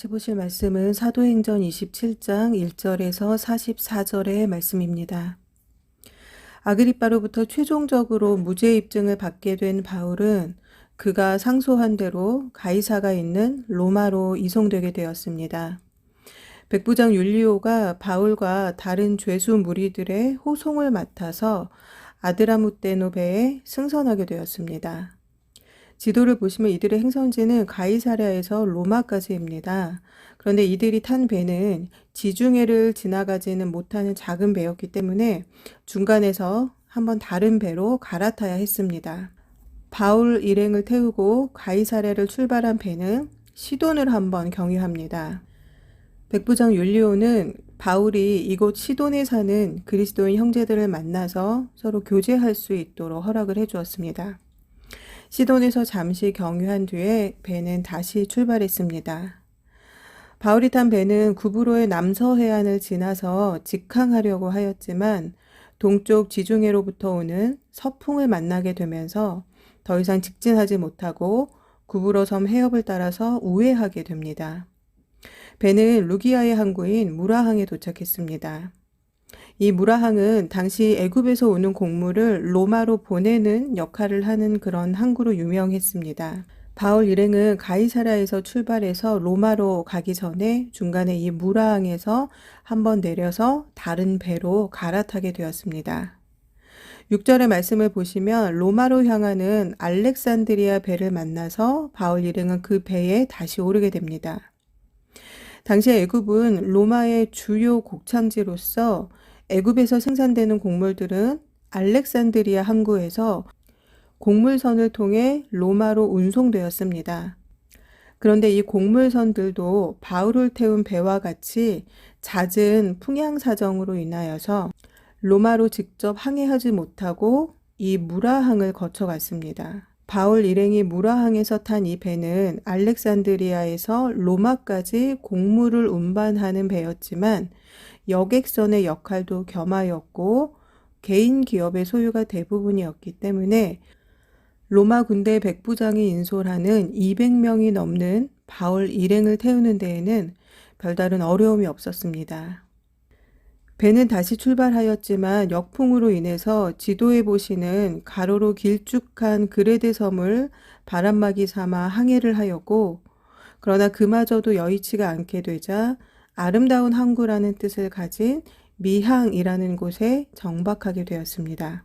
같이 보실 말씀은 사도행전 27장 1절에서 44절의 말씀입니다. 아그리빠로부터 최종적으로 무죄 입증을 받게 된 바울은 그가 상소한 대로 가이사가 있는 로마로 이송되게 되었습니다. 백부장 율리오가 바울과 다른 죄수 무리들의 호송을 맡아서 아드라무떼노베에 승선하게 되었습니다. 지도를 보시면 이들의 행선지는 가이사랴에서 로마까지입니다. 그런데 이들이 탄 배는 지중해를 지나가지는 못하는 작은 배였기 때문에 중간에서 한번 다른 배로 갈아타야 했습니다. 바울 일행을 태우고 가이사랴를 출발한 배는 시돈을 한번 경유합니다. 백부장 율리오는 바울이 이곳 시돈에 사는 그리스도인 형제들을 만나서 서로 교제할 수 있도록 허락을 해주었습니다. 시돈에서 잠시 경유한 뒤에 배는 다시 출발했습니다. 바울이 탄 배는 구브로의 남서해안을 지나서 직항하려고 하였지만 동쪽 지중해로부터 오는 서풍을 만나게 되면서 더 이상 직진하지 못하고 구브로 섬 해협을 따라서 우회하게 됩니다. 배는 루기아의 항구인 무라항에 도착했습니다. 이 무라항은 당시 애굽에서 오는 곡물을 로마로 보내는 역할을 하는 그런 항구로 유명했습니다. 바울 일행은 가이사랴에서 출발해서 로마로 가기 전에 중간에 이 무라항에서 한번 내려서 다른 배로 갈아타게 되었습니다. 6절의 말씀을 보시면 로마로 향하는 알렉산드리아 배를 만나서 바울 일행은 그 배에 다시 오르게 됩니다. 당시 애굽은 로마의 주요 곡창지로서 애굽에서 생산되는 곡물들은 알렉산드리아 항구에서 곡물선을 통해 로마로 운송되었습니다. 그런데 이 곡물선들도 바울을 태운 배와 같이 잦은 풍향 사정으로 인하여서 로마로 직접 항해하지 못하고 이 무라항을 거쳐갔습니다. 바울 일행이 무라항에서 탄 이 배는 알렉산드리아에서 로마까지 곡물을 운반하는 배였지만 여객선의 역할도 겸하였고 개인 기업의 소유가 대부분이었기 때문에 로마 군대 백부장이 인솔하는 200명이 넘는 바울 일행을 태우는 데에는 별다른 어려움이 없었습니다. 배는 다시 출발하였지만 역풍으로 인해서 지도에 보시는 가로로 길쭉한 그레데 섬을 바람막이 삼아 항해를 하였고, 그러나 그마저도 여의치가 않게 되자 아름다운 항구라는 뜻을 가진 미항이라는 곳에 정박하게 되었습니다.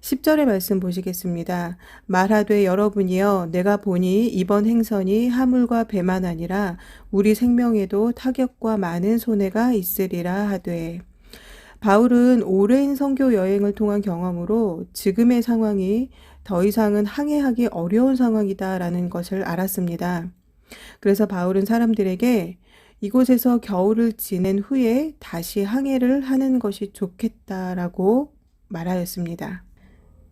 10절의 말씀 보시겠습니다. 말하되 여러분이여 내가 보니 이번 행선이 하물과 배만 아니라 우리 생명에도 타격과 많은 손해가 있으리라 하되, 바울은 오랜 선교 여행을 통한 경험으로 지금의 상황이 더 이상은 항해하기 어려운 상황이다라는 것을 알았습니다. 그래서 바울은 사람들에게 이곳에서 겨울을 지낸 후에 다시 항해를 하는 것이 좋겠다라고 말하였습니다.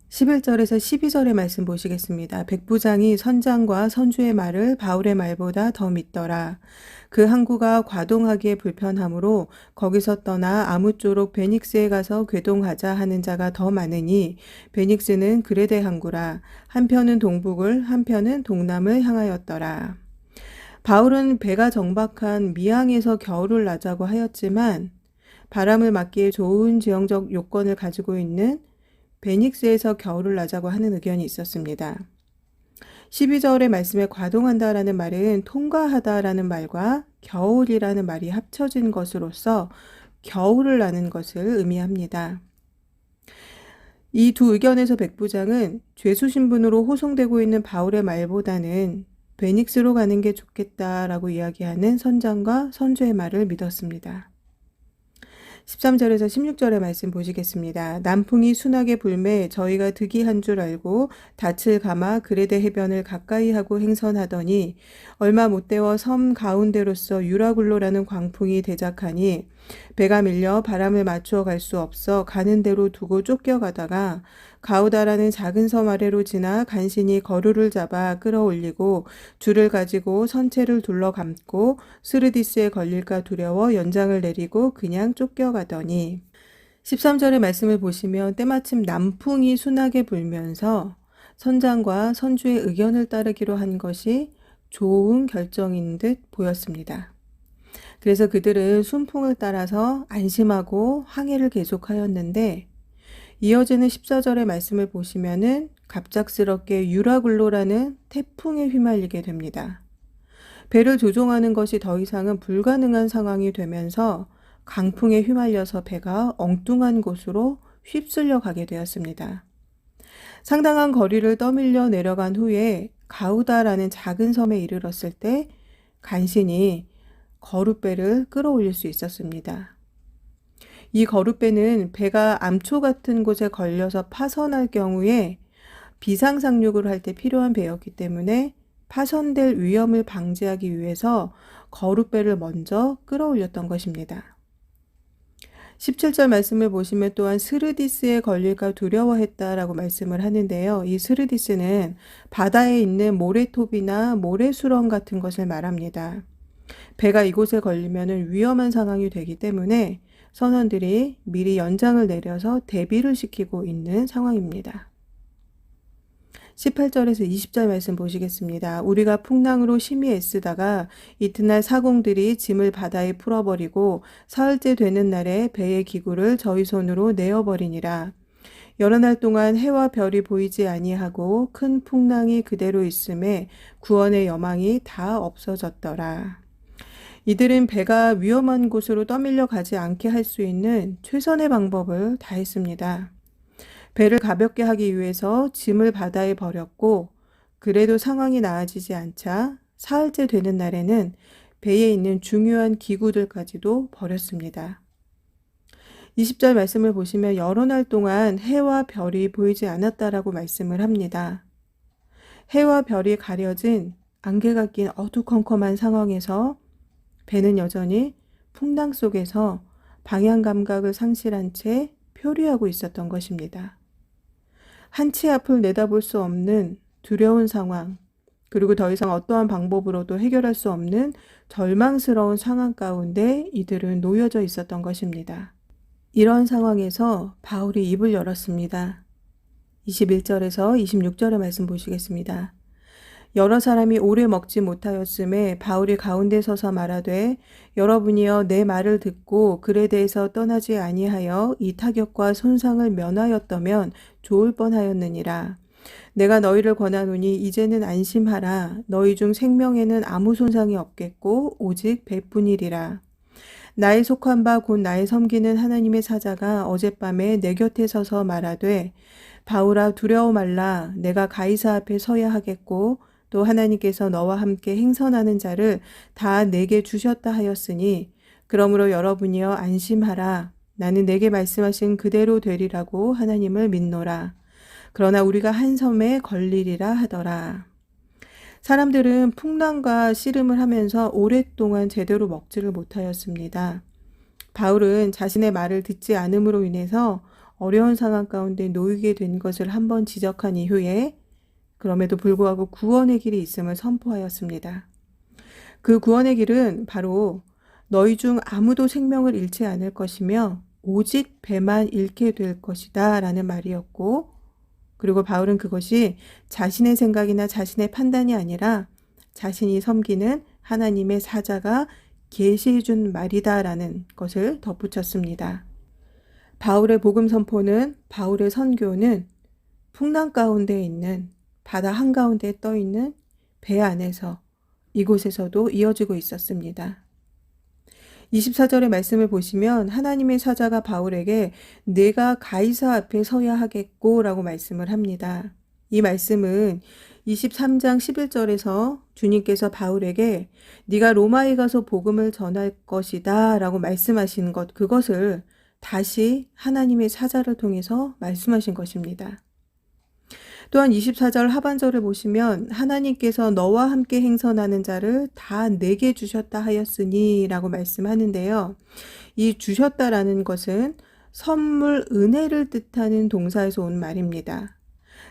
11절에서 12절의 말씀 보시겠습니다. 백부장이 선장과 선주의 말을 바울의 말보다 더 믿더라. 그 항구가 과동하기에 불편하므로 거기서 떠나 아무쪼록 베닉스에 가서 궤동하자 하는 자가 더 많으니 베닉스는 그레데 항구라. 한편은 동북을 한편은 동남을 향하였더라. 바울은 배가 정박한 미항에서 겨울을 나자고 하였지만 바람을 맞기에 좋은 지형적 요건을 가지고 있는 베닉스에서 겨울을 나자고 하는 의견이 있었습니다. 12절의 말씀에 과동한다라는 말은 통과하다라는 말과 겨울이라는 말이 합쳐진 것으로서 겨울을 나는 것을 의미합니다. 이 두 의견에서 백부장은 죄수 신분으로 호송되고 있는 바울의 말보다는 베닉스로 가는 게 좋겠다라고 이야기하는 선장과 선주의 말을 믿었습니다. 13절에서 16절의 말씀 보시겠습니다. 남풍이 순하게 불매 저희가 득이한 줄 알고 닻을 감아 그레데 해변을 가까이 하고 행선하더니 얼마 못 되어 섬 가운데로서 유라굴로라는 광풍이 대작하니 배가 밀려 바람을 맞추어 갈 수 없어 가는 대로 두고 쫓겨가다가 가우다라는 작은 섬 아래로 지나 간신히 거루를 잡아 끌어올리고 줄을 가지고 선체를 둘러 감고 스르디스에 걸릴까 두려워 연장을 내리고 그냥 쫓겨가더니 13절의 말씀을 보시면 때마침 남풍이 순하게 불면서 선장과 선주의 의견을 따르기로 한 것이 좋은 결정인 듯 보였습니다. 그래서 그들은 순풍을 따라서 안심하고 항해를 계속하였는데 이어지는 14절의 말씀을 보시면은 갑작스럽게 유라굴로라는 태풍에 휘말리게 됩니다. 배를 조종하는 것이 더 이상은 불가능한 상황이 되면서 강풍에 휘말려서 배가 엉뚱한 곳으로 휩쓸려 가게 되었습니다. 상당한 거리를 떠밀려 내려간 후에 가우다라는 작은 섬에 이르렀을 때 간신히 거룻배를 끌어올릴 수 있었습니다. 이 거룻배는 배가 암초 같은 곳에 걸려서 파손할 경우에 비상상륙을 할 때 필요한 배였기 때문에 파손될 위험을 방지하기 위해서 거룻배를 먼저 끌어올렸던 것입니다. 17절 말씀을 보시면 또한 스르디스에 걸릴까 두려워했다라고 말씀을 하는데요. 이 스르디스는 바다에 있는 모래톱이나 모래수렁 같은 것을 말합니다. 배가 이곳에 걸리면 위험한 상황이 되기 때문에 선원들이 미리 연장을 내려서 대비를 시키고 있는 상황입니다. 18절에서 20절 말씀 보시겠습니다. 우리가 풍랑으로 심히 애쓰다가 이튿날 사공들이 짐을 바다에 풀어버리고 사흘째 되는 날에 배의 기구를 저희 손으로 내어버리니라. 여러 날 동안 해와 별이 보이지 아니하고 큰 풍랑이 그대로 있음에 구원의 여망이 다 없어졌더라. 이들은 배가 위험한 곳으로 떠밀려 가지 않게 할 수 있는 최선의 방법을 다했습니다. 배를 가볍게 하기 위해서 짐을 바다에 버렸고 그래도 상황이 나아지지 않자 사흘째 되는 날에는 배에 있는 중요한 기구들까지도 버렸습니다. 20절 말씀을 보시면 여러 날 동안 해와 별이 보이지 않았다라고 말씀을 합니다. 해와 별이 가려진 안개가 낀 어두컴컴한 상황에서 배는 여전히 풍랑 속에서 방향 감각을 상실한 채 표류하고 있었던 것입니다. 한치 앞을 내다볼 수 없는 두려운 상황, 그리고 더 이상 어떠한 방법으로도 해결할 수 없는 절망스러운 상황 가운데 이들은 놓여져 있었던 것입니다. 이런 상황에서 바울이 입을 열었습니다. 21절에서 26절의 말씀 보시겠습니다. 여러 사람이 오래 먹지 못하였음에 바울이 가운데 서서 말하되 여러분이여 내 말을 듣고 글에 대해서 떠나지 아니하여 이 타격과 손상을 면하였다면 좋을 뻔하였느니라. 내가 너희를 권하노니 이제는 안심하라. 너희 중 생명에는 아무 손상이 없겠고 오직 배뿐이리라. 나의 속한 바 곧 나의 섬기는 하나님의 사자가 어젯밤에 내 곁에 서서 말하되 바울아 두려워 말라. 내가 가이사 앞에 서야 하겠고 또 하나님께서 너와 함께 행선하는 자를 다 내게 주셨다 하였으니 그러므로 여러분이여 안심하라. 나는 내게 말씀하신 그대로 되리라고 하나님을 믿노라. 그러나 우리가 한 섬에 걸리리라 하더라. 사람들은 풍랑과 씨름을 하면서 오랫동안 제대로 먹지를 못하였습니다. 바울은 자신의 말을 듣지 않음으로 인해서 어려운 상황 가운데 놓이게 된 것을 한번 지적한 이후에 그럼에도 불구하고 구원의 길이 있음을 선포하였습니다. 그 구원의 길은 바로 너희 중 아무도 생명을 잃지 않을 것이며 오직 배만 잃게 될 것이다 라는 말이었고 그리고 바울은 그것이 자신의 생각이나 자신의 판단이 아니라 자신이 섬기는 하나님의 사자가 계시해 준 말이다 라는 것을 덧붙였습니다. 바울의 복음 선포는 바울의 선교는 풍랑 가운데 있는 바다 한가운데 떠 있는 배 안에서 이곳에서도 이어지고 있었습니다. 24절의 말씀을 보시면 하나님의 사자가 바울에게 내가 가이사 앞에 서야 하겠고 라고 말씀을 합니다. 이 말씀은 23장 11절에서 주님께서 바울에게 네가 로마에 가서 복음을 전할 것이다 라고 말씀하신 것, 그것을 다시 하나님의 사자를 통해서 말씀하신 것입니다. 또한 24절 하반절을 보시면 하나님께서 너와 함께 행선하는 자를 다 내게 주셨다 하였으니 라고 말씀하는데요. 이 주셨다라는 것은 선물, 은혜를 뜻하는 동사에서 온 말입니다.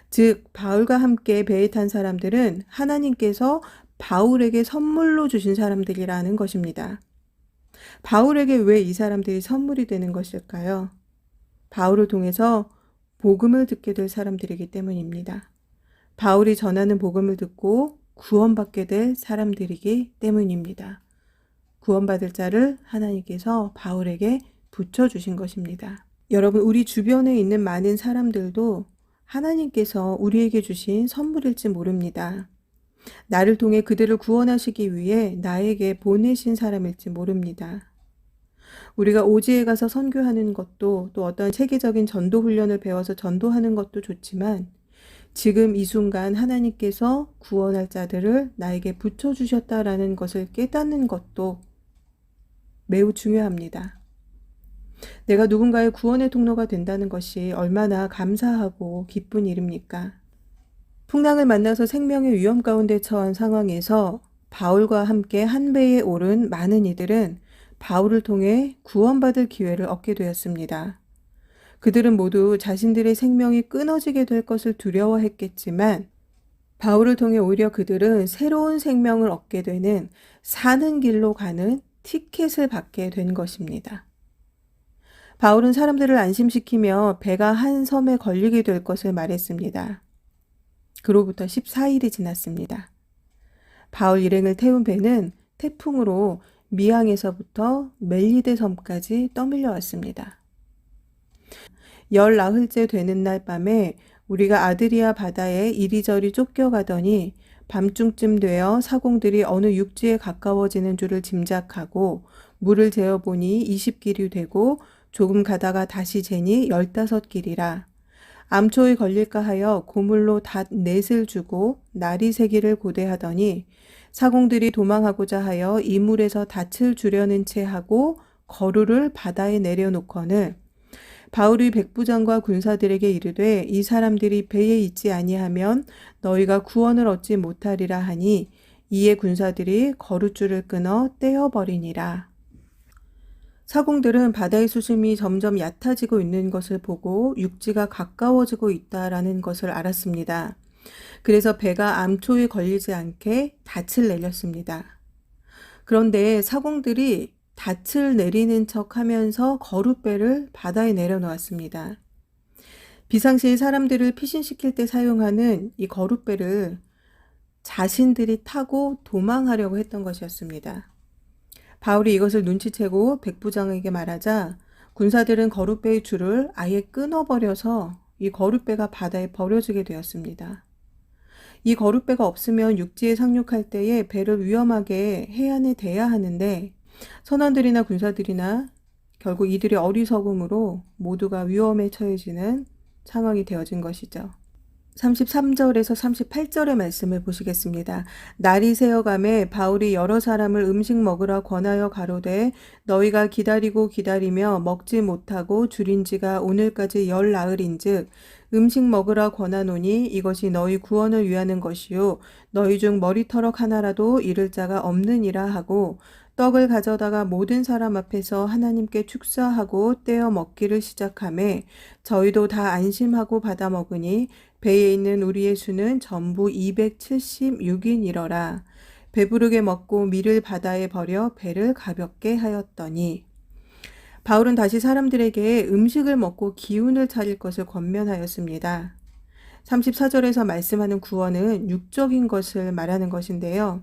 즉 바울과 함께 배에 탄 사람들은 하나님께서 바울에게 선물로 주신 사람들이라는 것입니다. 바울에게 왜 이 사람들이 선물이 되는 것일까요? 바울을 통해서 복음을 듣게 될 사람들이기 때문입니다. 바울이 전하는 복음을 듣고 구원받게 될 사람들이기 때문입니다. 구원받을 자를 하나님께서 바울에게 붙여주신 것입니다. 여러분, 우리 주변에 있는 많은 사람들도 하나님께서 우리에게 주신 선물일지 모릅니다. 나를 통해 그들을 구원하시기 위해 나에게 보내신 사람일지 모릅니다. 우리가 오지에 가서 선교하는 것도, 또 어떤 체계적인 전도 훈련을 배워서 전도하는 것도 좋지만, 지금 이 순간 하나님께서 구원할 자들을 나에게 붙여주셨다라는 것을 깨닫는 것도 매우 중요합니다. 내가 누군가의 구원의 통로가 된다는 것이 얼마나 감사하고 기쁜 일입니까? 풍랑을 만나서 생명의 위험 가운데 처한 상황에서 바울과 함께 한 배에 오른 많은 이들은 바울을 통해 구원받을 기회를 얻게 되었습니다. 그들은 모두 자신들의 생명이 끊어지게 될 것을 두려워했겠지만 바울을 통해 오히려 그들은 새로운 생명을 얻게 되는 사는 길로 가는 티켓을 받게 된 것입니다. 바울은 사람들을 안심시키며 배가 한 섬에 걸리게 될 것을 말했습니다. 그로부터 14일이 지났습니다. 바울 일행을 태운 배는 태풍으로 미항에서부터 멜리데 섬까지 떠밀려 왔습니다. 열 나흘째 되는 날 밤에 우리가 아드리아 바다에 이리저리 쫓겨가더니 밤중쯤 되어 사공들이 어느 육지에 가까워지는 줄을 짐작하고 물을 재어보니 20길이 되고 조금 가다가 다시 재니 15길이라. 암초에 걸릴까 하여 고물로 닷 넷을 주고 날이 새기를 고대하더니 사공들이 도망하고자 하여 이물에서 닻을 주려는 채 하고 거루를 바다에 내려놓거늘 바울이 백부장과 군사들에게 이르되 이 사람들이 배에 있지 아니하면 너희가 구원을 얻지 못하리라 하니 이에 군사들이 거루줄을 끊어 떼어버리니라. 사공들은 바다의 수심이 점점 얕아지고 있는 것을 보고 육지가 가까워지고 있다라는 것을 알았습니다. 그래서 배가 암초에 걸리지 않게 닻을 내렸습니다. 그런데 사공들이 닻을 내리는 척 하면서 거룻배를 바다에 내려놓았습니다. 비상시에 사람들을 피신시킬 때 사용하는 이 거룻배를 자신들이 타고 도망하려고 했던 것이었습니다. 바울이 이것을 눈치채고 백부장에게 말하자 군사들은 거룻배의 줄을 아예 끊어버려서 이 거룻배가 바다에 버려지게 되었습니다. 이 거룻배가 없으면 육지에 상륙할 때에 배를 위험하게 해안에 대야 하는데 선원들이나 군사들이나 결국 이들의 어리석음으로 모두가 위험에 처해지는 상황이 되어진 것이죠. 33절에서 38절의 말씀을 보시겠습니다. 날이 새어가매 바울이 여러 사람을 음식 먹으라 권하여 가로되 너희가 기다리고 기다리며 먹지 못하고 줄인 지가 오늘까지 열 나흘인즉 음식 먹으라 권하노니 이것이 너희 구원을 위하는 것이요 너희 중 머리터럭 하나라도 잃을 자가 없느니라 하고 떡을 가져다가 모든 사람 앞에서 하나님께 축사하고 떼어 먹기를 시작하매 저희도 다 안심하고 받아 먹으니 배에 있는 우리의 수는 전부 276인이러라. 배부르게 먹고 밀을 바다에 버려 배를 가볍게 하였더니 바울은 다시 사람들에게 음식을 먹고 기운을 차릴 것을 권면하였습니다. 34절에서 말씀하는 구원은 육적인 것을 말하는 것인데요.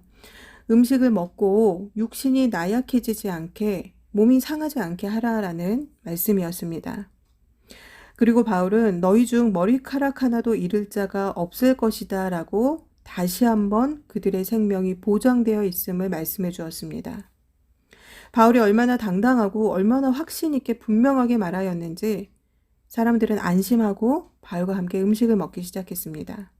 음식을 먹고 육신이 나약해지지 않게 몸이 상하지 않게 하라라는 말씀이었습니다. 그리고 바울은 너희 중 머리카락 하나도 잃을 자가 없을 것이다 라고 다시 한번 그들의 생명이 보장되어 있음을 말씀해 주었습니다. 바울이 얼마나 당당하고 얼마나 확신 있게 분명하게 말하였는지 사람들은 안심하고 바울과 함께 음식을 먹기 시작했습니다.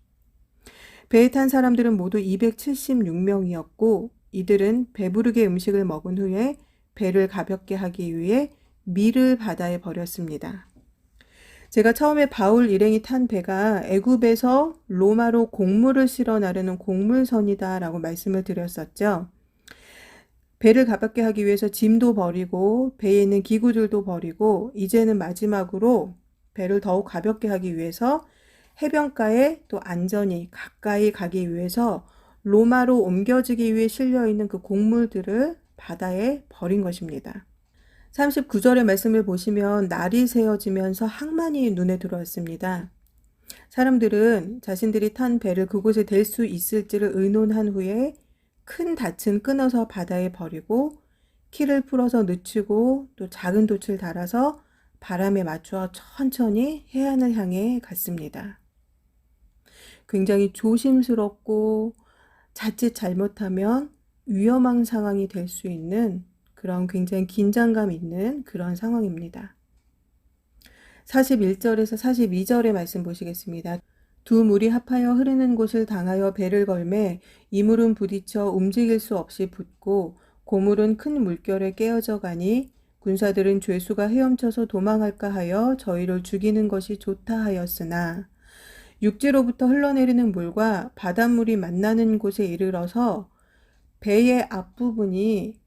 배에 탄 사람들은 모두 276명이었고 이들은 배부르게 음식을 먹은 후에 배를 가볍게 하기 위해 밀을 바다에 버렸습니다. 제가 처음에 바울 일행이 탄 배가 애굽에서 로마로 곡물을 실어 나르는 곡물선이다 라고 말씀을 드렸었죠. 배를 가볍게 하기 위해서 짐도 버리고 배에 있는 기구들도 버리고 이제는 마지막으로 배를 더욱 가볍게 하기 위해서 해변가에 또 안전히 가까이 가기 위해서 로마로 옮겨지기 위해 실려있는 그 곡물들을 바다에 버린 것입니다. 39절의 말씀을 보시면 날이 새어지면서 항만이 눈에 들어왔습니다. 사람들은 자신들이 탄 배를 그곳에 댈 수 있을지를 의논한 후에 큰 닻은 끊어서 바다에 버리고 키를 풀어서 늦추고 또 작은 돛을 달아서 바람에 맞추어 천천히 해안을 향해 갔습니다. 굉장히 조심스럽고 자칫 잘못하면 위험한 상황이 될 수 있는 그런 굉장히 긴장감 있는 그런 상황입니다. 41절에서 42절의 말씀 보시겠습니다. 두 물이 합하여 흐르는 곳을 당하여 배를 걸매 이 물은 부딪혀 움직일 수 없이 붙고 고물은 큰 물결에 깨어져 가니 군사들은 죄수가 헤엄쳐서 도망할까 하여 저희를 죽이는 것이 좋다 하였으나 육지로부터 흘러내리는 물과 바닷물이 만나는 곳에 이르러서 배의 앞부분이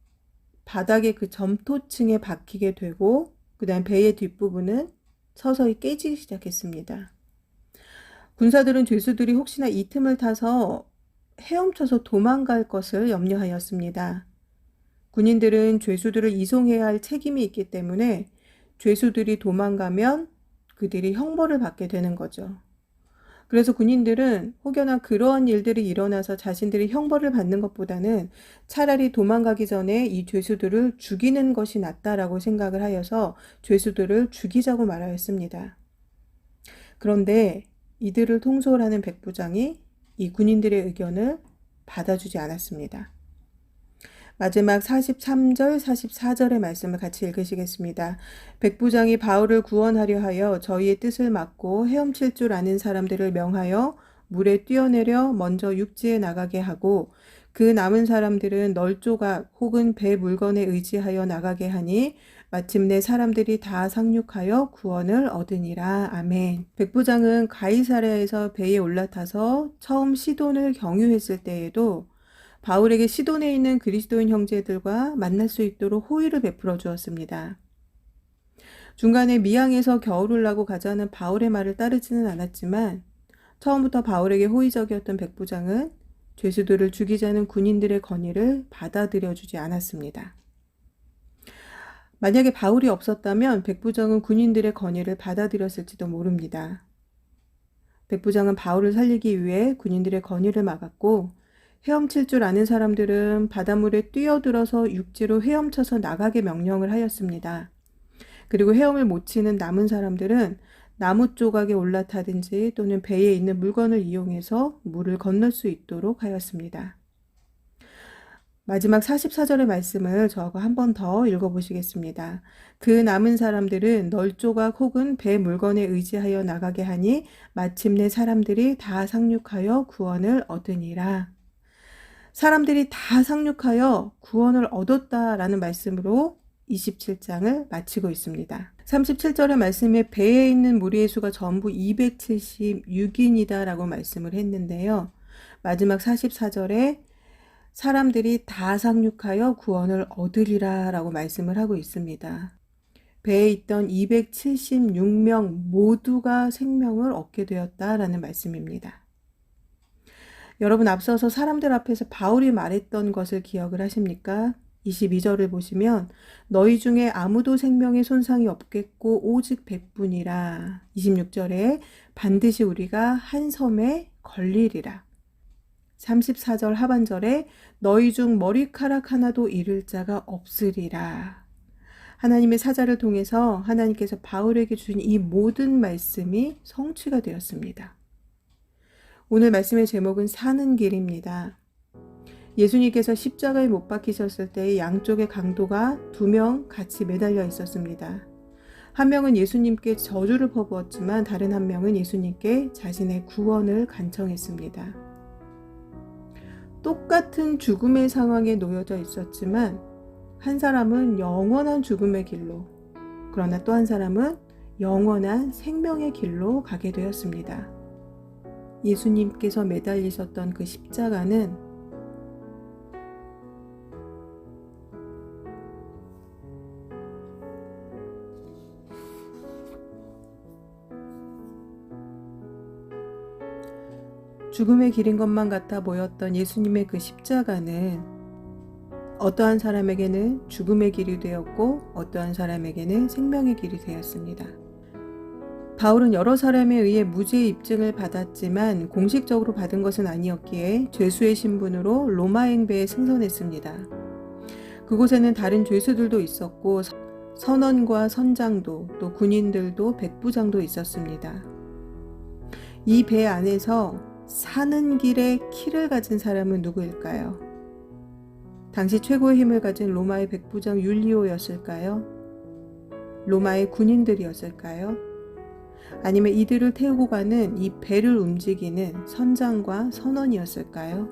바닥의 그 점토층에 박히게 되고 그 다음 배의 뒷부분은 서서히 깨지기 시작했습니다. 군사들은 죄수들이 혹시나 이 틈을 타서 헤엄쳐서 도망갈 것을 염려하였습니다. 군인들은 죄수들을 이송해야 할 책임이 있기 때문에 죄수들이 도망가면 그들이 형벌을 받게 되는 거죠. 그래서 군인들은 혹여나 그러한 일들이 일어나서 자신들이 형벌을 받는 것보다는 차라리 도망가기 전에 이 죄수들을 죽이는 것이 낫다라고 생각을 하여서 죄수들을 죽이자고 말하였습니다. 그런데 이들을 통솔하는 백부장이 이 군인들의 의견을 받아주지 않았습니다. 마지막 43절, 44절의 말씀을 같이 읽으시겠습니다. 백부장이 바울을 구원하려 하여 저희의 뜻을 막고 헤엄칠 줄 아는 사람들을 명하여 물에 뛰어내려 먼저 육지에 나가게 하고 그 남은 사람들은 널조각 혹은 배 물건에 의지하여 나가게 하니 마침내 사람들이 다 상륙하여 구원을 얻으니라. 아멘. 백부장은 가이사랴에서 배에 올라타서 처음 시돈을 경유했을 때에도 바울에게 시돈에 있는 그리스도인 형제들과 만날 수 있도록 호의를 베풀어 주었습니다. 중간에 미항에서 겨울을 나고 가자는 바울의 말을 따르지는 않았지만 처음부터 바울에게 호의적이었던 백부장은 죄수들을 죽이자는 군인들의 건의를 받아들여 주지 않았습니다. 만약에 바울이 없었다면 백부장은 군인들의 건의를 받아들였을지도 모릅니다. 백부장은 바울을 살리기 위해 군인들의 건의를 막았고 헤엄칠 줄 아는 사람들은 바닷물에 뛰어들어서 육지로 헤엄쳐서 나가게 명령을 하였습니다. 그리고 헤엄을 못 치는 남은 사람들은 나무 조각에 올라타든지 또는 배에 있는 물건을 이용해서 물을 건널 수 있도록 하였습니다. 마지막 44절의 말씀을 저하고 한 번 더 읽어보시겠습니다. 그 남은 사람들은 널조각 혹은 배 물건에 의지하여 나가게 하니 마침내 사람들이 다 상륙하여 구원을 얻으니라. 사람들이 다 상륙하여 구원을 얻었다라는 말씀으로 27장을 마치고 있습니다. 37절의 말씀에 배에 있는 무리의 수가 전부 276인이다 라고 말씀을 했는데요. 마지막 44절에 사람들이 다 상륙하여 구원을 얻으리라 라고 말씀을 하고 있습니다. 배에 있던 276명 모두가 생명을 얻게 되었다라는 말씀입니다. 여러분, 앞서서 사람들 앞에서 바울이 말했던 것을 기억을 하십니까? 22절을 보시면 너희 중에 아무도 생명에 손상이 없겠고 오직 100분이라. 26절에 반드시 우리가 한 섬에 걸리리라. 34절 하반절에 너희 중 머리카락 하나도 잃을 자가 없으리라. 하나님의 사자를 통해서 하나님께서 바울에게 주신 이 모든 말씀이 성취가 되었습니다. 오늘 말씀의 제목은 사는 길입니다. 예수님께서 십자가에 못 박히셨을 때 양쪽의 강도가 2명 같이 매달려 있었습니다. 한 명은 예수님께 저주를 퍼부었지만 다른 한 명은 예수님께 자신의 구원을 간청했습니다. 똑같은 죽음의 상황에 놓여져 있었지만 한 사람은 영원한 죽음의 길로, 그러나 또 한 사람은 영원한 생명의 길로 가게 되었습니다. 예수님께서 매달리셨던 그 십자가는 죽음의 길인 것만 같아 보였던 예수님의 그 십자가는 어떠한 사람에게는 죽음의 길이 되었고 어떠한 사람에게는 생명의 길이 되었습니다. 바울은 여러 사람에 의해 무죄 입증을 받았지만 공식적으로 받은 것은 아니었기에 죄수의 신분으로 로마 행배에 승선했습니다. 그곳에는 다른 죄수들도 있었고 선원과 선장도 또 군인들도 백부장도 있었습니다. 이 배 안에서 사는 길에 키를 가진 사람은 누구일까요? 당시 최고의 힘을 가진 로마의 백부장 율리오였을까요? 로마의 군인들이었을까요? 아니면 이들을 태우고 가는 이 배를 움직이는 선장과 선원이었을까요?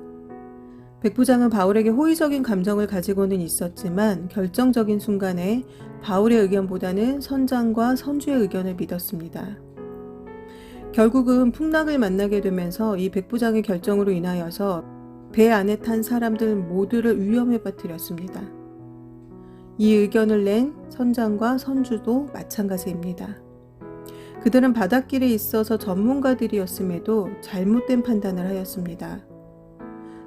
백부장은 바울에게 호의적인 감정을 가지고는 있었지만 결정적인 순간에 바울의 의견보다는 선장과 선주의 의견을 믿었습니다. 결국은 풍랑을 만나게 되면서 이 백부장의 결정으로 인하여서 배 안에 탄 사람들 모두를 위험에 빠뜨렸습니다. 이 의견을 낸 선장과 선주도 마찬가지입니다. 그들은 바닷길에 있어서 전문가들이었음에도 잘못된 판단을 하였습니다.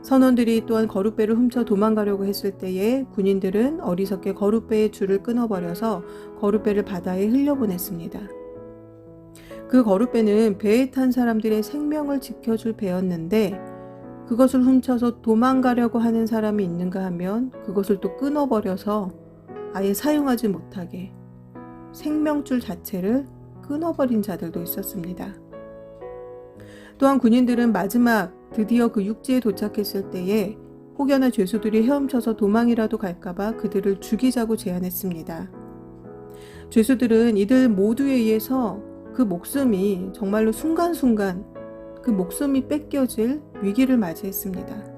선원들이 또한 거룻배를 훔쳐 도망가려고 했을 때에 군인들은 어리석게 거룻배의 줄을 끊어버려서 거룻배를 바다에 흘려보냈습니다. 그 거룻배는 배에 탄 사람들의 생명을 지켜줄 배였는데 그것을 훔쳐서 도망가려고 하는 사람이 있는가 하면 그것을 또 끊어버려서 아예 사용하지 못하게 생명줄 자체를 끊어버린 자들도 있었습니다. 또한 군인들은 마지막 드디어 그 육지에 도착했을 때에 혹여나 죄수들이 헤엄쳐서 도망이라도 갈까봐 그들을 죽이자고 제안했습니다. 죄수들은 이들 모두에 의해서 그 목숨이 정말로 순간순간 그 목숨이 뺏겨질 위기를 맞이했습니다.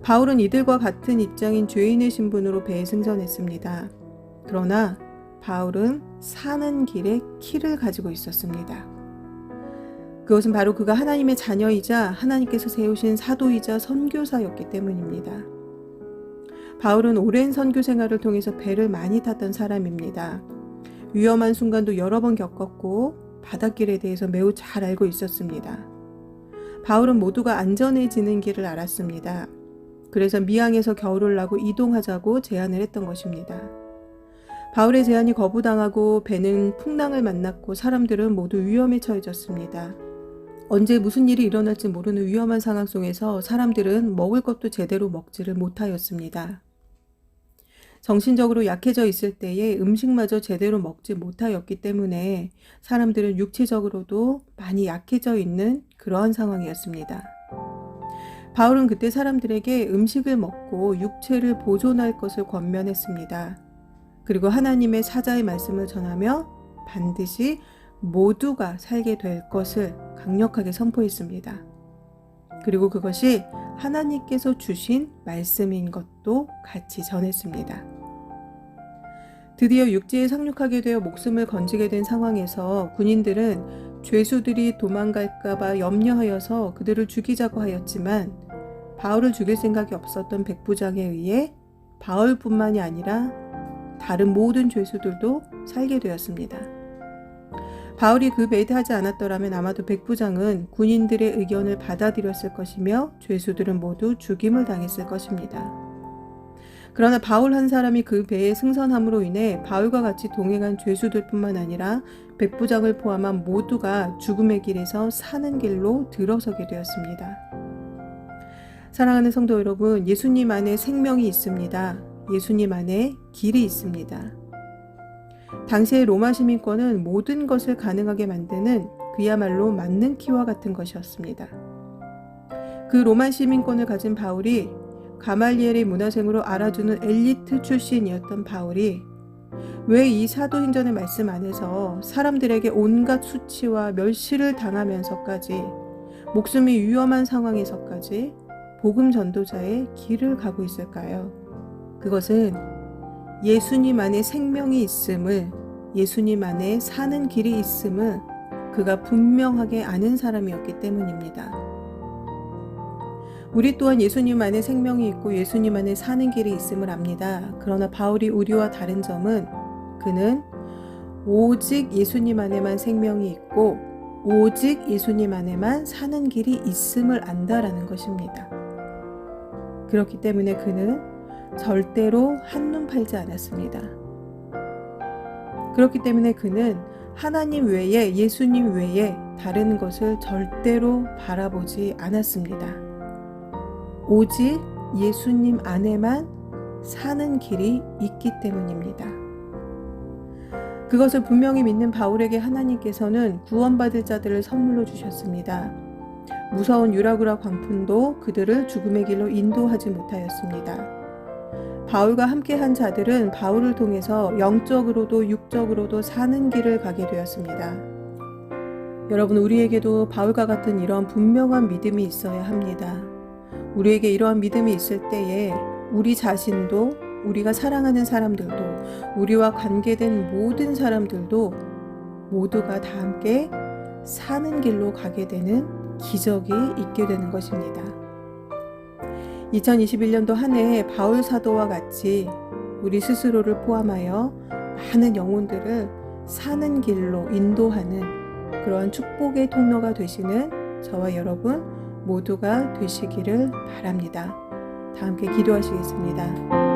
바울은 이들과 같은 입장인 죄인의 신분으로 배에 승선했습니다. 그러나 바울은 사는 길에 키를 가지고 있었습니다. 그것은 바로 그가 하나님의 자녀이자 하나님께서 세우신 사도이자 선교사였기 때문입니다. 바울은 오랜 선교 생활을 통해서 배를 많이 탔던 사람입니다. 위험한 순간도 여러 번 겪었고 바닷길에 대해서 매우 잘 알고 있었습니다. 바울은 모두가 안전해지는 길을 알았습니다. 그래서 미항에서 겨울을 나고 이동하자고 제안을 했던 것입니다. 바울의 제안이 거부당하고 배는 풍랑을 만났고 사람들은 모두 위험에 처해졌습니다. 언제 무슨 일이 일어날지 모르는 위험한 상황 속에서 사람들은 먹을 것도 제대로 먹지를 못하였습니다. 정신적으로 약해져 있을 때에 음식마저 제대로 먹지 못하였기 때문에 사람들은 육체적으로도 많이 약해져 있는 그러한 상황이었습니다. 바울은 그때 사람들에게 음식을 먹고 육체를 보존할 것을 권면했습니다. 그리고 하나님의 사자의 말씀을 전하며 반드시 모두가 살게 될 것을 강력하게 선포했습니다. 그리고 그것이 하나님께서 주신 말씀인 것도 같이 전했습니다. 드디어 육지에 상륙하게 되어 목숨을 건지게 된 상황에서 군인들은 죄수들이 도망갈까봐 염려하여서 그들을 죽이자고 하였지만 바울을 죽일 생각이 없었던 백부장에 의해 바울뿐만이 아니라 다른 모든 죄수들도 살게 되었습니다. 바울이 그 배에 타지 않았더라면 아마도 백부장은 군인들의 의견을 받아들였을 것이며 죄수들은 모두 죽임을 당했을 것입니다. 그러나 바울 한 사람이 그 배에 승선함으로 인해 바울과 같이 동행한 죄수들뿐만 아니라 백부장을 포함한 모두가 죽음의 길에서 사는 길로 들어서게 되었습니다. 사랑하는 성도 여러분, 예수님 안에 생명이 있습니다. 예수님 안에 길이 있습니다. 당시의 로마 시민권은 모든 것을 가능하게 만드는 그야말로 맞는 키와 같은 것이었습니다. 그 로마 시민권을 가진 바울이 가말리엘의 문화생으로 알아주는 엘리트 출신이었던 바울이 왜 이 사도행전의 말씀 안에서 사람들에게 온갖 수치와 멸시를 당하면서까지 목숨이 위험한 상황에서까지 복음 전도자의 길을 가고 있을까요? 그것은 예수님 안에 생명이 있음을, 예수님 안에 사는 길이 있음을 그가 분명하게 아는 사람이었기 때문입니다. 우리 또한 예수님 안에 생명이 있고 예수님 안에 사는 길이 있음을 압니다. 그러나 바울이 우리와 다른 점은 그는 오직 예수님 안에만 생명이 있고 오직 예수님 안에만 사는 길이 있음을 안다라는 것입니다. 그렇기 때문에 그는 절대로 한눈 팔지 않았습니다. 그렇기 때문에 그는 하나님 외에, 예수님 외에 다른 것을 절대로 바라보지 않았습니다. 오직 예수님 안에만 사는 길이 있기 때문입니다. 그것을 분명히 믿는 바울에게 하나님께서는 구원받을 자들을 선물로 주셨습니다. 무서운 유라굴라 광풍도 그들을 죽음의 길로 인도하지 못하였습니다. 바울과 함께한 자들은 바울을 통해서 영적으로도 육적으로도 사는 길을 가게 되었습니다. 여러분, 우리에게도 바울과 같은 이런 분명한 믿음이 있어야 합니다. 우리에게 이러한 믿음이 있을 때에 우리 자신도, 우리가 사랑하는 사람들도, 우리와 관계된 모든 사람들도 모두가 다 함께 사는 길로 가게 되는 기적이 있게 되는 것입니다. 2021년도 한 해에 바울 사도와 같이 우리 스스로를 포함하여 많은 영혼들을 사는 길로 인도하는 그러한 축복의 통로가 되시는 저와 여러분 모두가 되시기를 바랍니다. 다 함께 기도하시겠습니다.